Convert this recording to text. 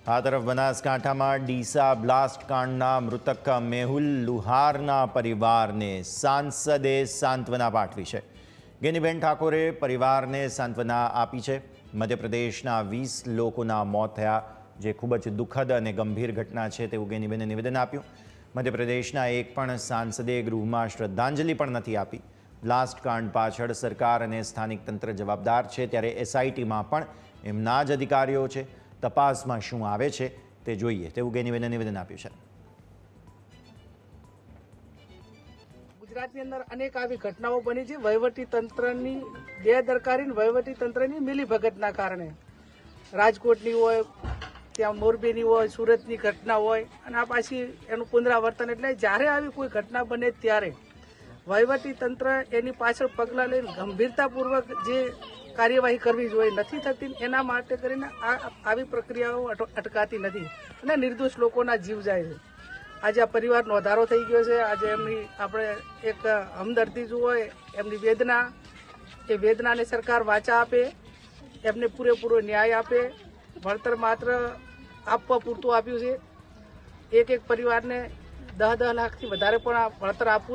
આ તરફ બનાસકાંઠામાં ડીસા બ્લાસ્ટ કાંડના મૃતક મેહુલ લુહારના પરિવારને સાંસદે સાંત્વના પાઠવી છે। ગેનીબેન ઠાકોરે પરિવારને સાંત્વના આપી છે। મધ્યપ્રદેશના 20 લોકોના મોત થયા, જે ખૂબ જ દુઃખદ અને ગંભીર ઘટના છે તેવું ગેનીબેને નિવેદન આપ્યું। મધ્યપ્રદેશના એક પણ સાંસદે ગૃહમાં શ્રદ્ધાંજલિ પણ નથી આપી। બ્લાસ્ટ કાંડ પાછળ સરકાર અને સ્થાનિક તંત્ર જવાબદાર છે, ત્યારે એસઆઈટીમાં પણ એમના જ અધિકારીઓ છે। તપાસમાં શું આવે છે તે જોઈએ તેવું ગેનીબેને નિવેદન આપ્યું છે। ગુજરાતની અંદર અનેક આવી ઘટનાઓ બની છે વહીવટી તંત્રની બેદરકારી, વહીવટી તંત્રની મિલીભગતના કારણે। રાજકોટની હોય, ત્યાં મોરબીની હોય, સુરતની ઘટના હોય, અને આ પાછી એનું પુનરાવર્તન। એટલે જ્યારે આવી કોઈ ઘટના બને ત્યારે વહીવટી તંત્ર એની પાછળ પગલાં લઈને ગંભીરતાપૂર્વક જે કાર્યવાહી કરવી જોઈએ નથી થતી। એના માટે કરીને આવી પ્રક્રિયાઓ અટકાતી નથી અને નિર્દોષ લોકોના જીવ જાય છે। આજે આ પરિવારનો વધારો થઈ ગયો છે। આજે એમની આપણે એક હમદર્દી જો હોય, એમની વેદના, એ વેદનાને સરકાર વાચા આપે, એમને પૂરેપૂરો ન્યાય આપે। વળતર માત્ર આપવા પૂરતું આપ્યું છે। એક પરિવારને 10-10 લાખથી વધારે પણ વળતર આપવું